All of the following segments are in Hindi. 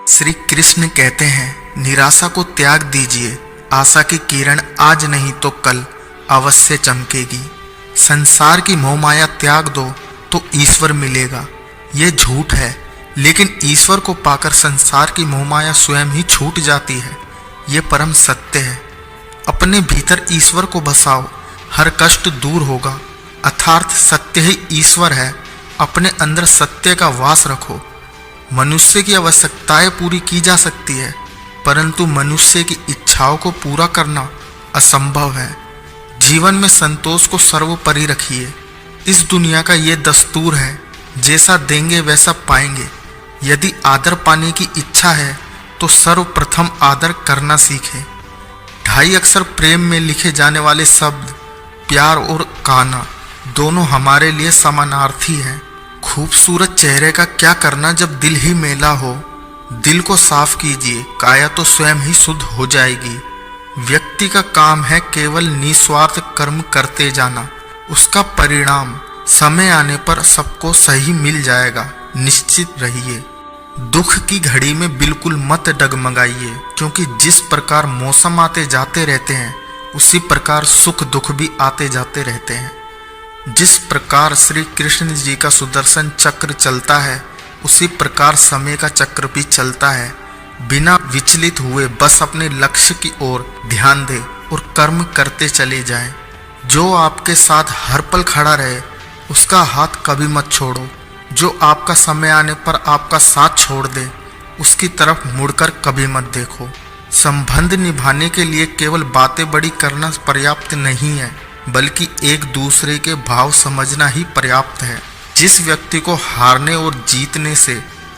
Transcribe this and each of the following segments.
श्री कृष्ण कहते हैं, निराशा को त्याग दीजिए। आशा की किरण आज नहीं तो कल अवश्य चमकेगी। संसार की मोहमाया त्याग दो तो ईश्वर मिलेगा। ये झूठ है, लेकिन ईश्वर को पाकर संसार की मोहमाया स्वयं ही छूट जाती है। ये परम सत्य है। अपने भीतर ईश्वर को बसाओ, हर कष्ट दूर होगा। अर्थात सत्य ही ईश्वर है। अपने अंदर सत्य का वास रखो। मनुष्य की आवश्यकताएं पूरी की जा सकती है, परंतु मनुष्य की इच्छाओं को पूरा करना असंभव है। जीवन में संतोष को सर्वोपरि रखिए। इस दुनिया का ये दस्तूर है, जैसा देंगे वैसा पाएंगे। यदि आदर पाने की इच्छा है तो सर्वप्रथम आदर करना सीखें। 2.5 अक्षर प्रेम में लिखे जाने वाले शब्द प्यार और काना दोनों हमारे लिए समानार्थी हैं। खूबसूरत चेहरे का क्या करना जब दिल ही मैला हो। दिल को साफ कीजिए, काया तो स्वयं ही शुद्ध हो जाएगी। व्यक्ति का काम है केवल निस्वार्थ कर्म करते जाना। उसका परिणाम समय आने पर सबको सही मिल जाएगा। निश्चित रहिए। दुख की घड़ी में बिल्कुल मत डगमगाइए, क्योंकि जिस प्रकार मौसम आते जाते रहते हैं, उसी प्रकार सुख दुख भी आते जाते रहते हैं। जिस प्रकार श्री कृष्ण जी का सुदर्शन चक्र चलता है, उसी प्रकार समय का चक्र भी चलता है। बिना विचलित हुए बस अपने लक्ष्य की ओर ध्यान दें और कर्म करते चले जाएं। जो आपके साथ हर पल खड़ा रहे, उसका हाथ कभी मत छोड़ो। जो आपका समय आने पर आपका साथ छोड़ दे, उसकी तरफ मुड़कर कभी मत देखो। संबंध निभाने के लिए केवल बातें बड़ी करना पर्याप्त नहीं है, बल्कि एक दूसरे के भाव समझना ही पर्याप्त है। जिस व्यक्ति को हारने और जीतने से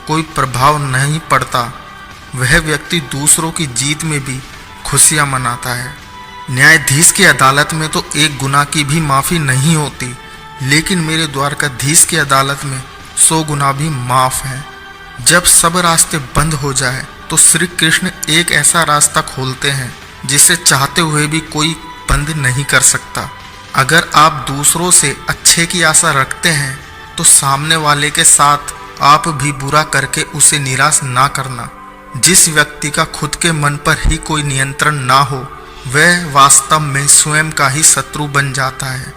कोई प्रभाव नहीं पड़ता, वह व्यक्ति दूसरों की जीत में भी खुशियां मनाता है। न्यायाधीश की अदालत में तो एक गुना की भी माफ़ी नहीं होती, लेकिन मेरे द्वारकाधीश की अदालत में 100 गुना भी माफ़ है। जब सब रास्ते बंद हो जाए तो श्री कृष्ण एक ऐसा रास्ता खोलते हैं जिसे चाहते हुए भी कोई बंद नहीं कर सकता। अगर आप दूसरों से अच्छे की आशा रखते हैं तो सामने वाले के साथ आप भी बुरा करके उसे निराश ना करना। जिस व्यक्ति का खुद के मन पर ही कोई नियंत्रण ना हो, वह वास्तव में स्वयं का ही शत्रु बन जाता है।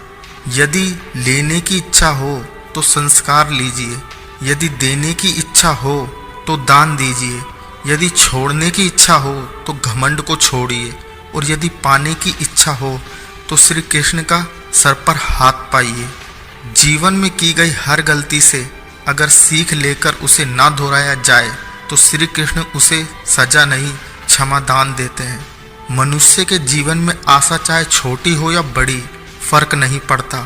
यदि लेने की इच्छा हो तो संस्कार लीजिए, यदि देने की इच्छा हो तो दान दीजिए, यदि छोड़ने की इच्छा हो तो घमंड को छोड़िए, और यदि पाने की इच्छा हो तो श्री कृष्ण का सर पर हाथ पाइए। जीवन में की गई हर गलती से अगर सीख लेकर उसे ना दोहराया जाए तो श्री कृष्ण उसे सजा नहीं, क्षमादान देते हैं। मनुष्य के जीवन में आशा चाहे छोटी हो या बड़ी, फर्क नहीं पड़ता,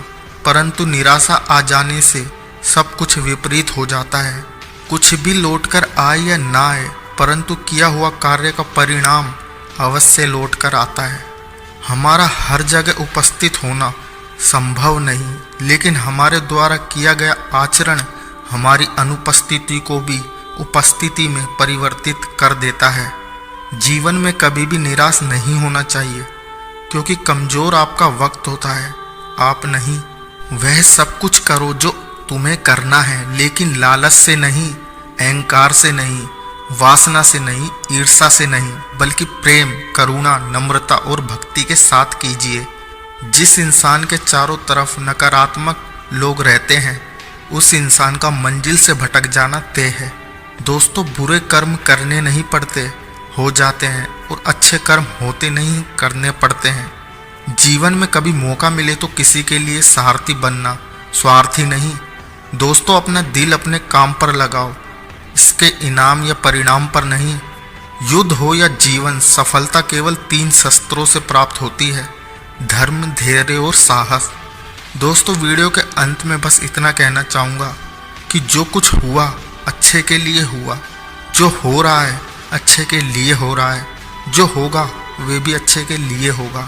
परंतु निराशा आ जाने से सब कुछ विपरीत हो जाता है। कुछ भी लौटकर आए या ना आए, परंतु किया हुआ कार्य का परिणाम अवश्य लौटकर आता है। हमारा हर जगह उपस्थित होना संभव नहीं, लेकिन हमारे द्वारा किया गया आचरण हमारी अनुपस्थिति को भी उपस्थिति में परिवर्तित कर देता है। जीवन में कभी भी निराश नहीं होना चाहिए, क्योंकि कमज़ोर आपका वक्त होता है, आप नहीं। वह सब कुछ करो जो तुम्हें करना है, लेकिन लालच से नहीं, अहंकार से नहीं, वासना से नहीं, ईर्ष्या से नहीं, बल्कि प्रेम, करुणा, नम्रता और भक्ति के साथ कीजिए। जिस इंसान के चारों तरफ नकारात्मक लोग रहते हैं, उस इंसान का मंजिल से भटक जाना तय है। दोस्तों, बुरे कर्म करने नहीं पड़ते, हो जाते हैं, और अच्छे कर्म होते नहीं, करने पड़ते हैं। जीवन में कभी मौका मिले तो किसी के लिए सारथी बनना, स्वार्थी नहीं। दोस्तों, अपना दिल अपने काम पर लगाओ, इसके इनाम या परिणाम पर नहीं। युद्ध हो या जीवन, सफलता केवल 3 शस्त्रों से प्राप्त होती है: धर्म, धैर्य और साहस। दोस्तों, वीडियो के अंत में बस इतना कहना चाहूँगा कि जो कुछ हुआ अच्छे के लिए हुआ, जो हो रहा है अच्छे के लिए हो रहा है, जो होगा वे भी अच्छे के लिए होगा।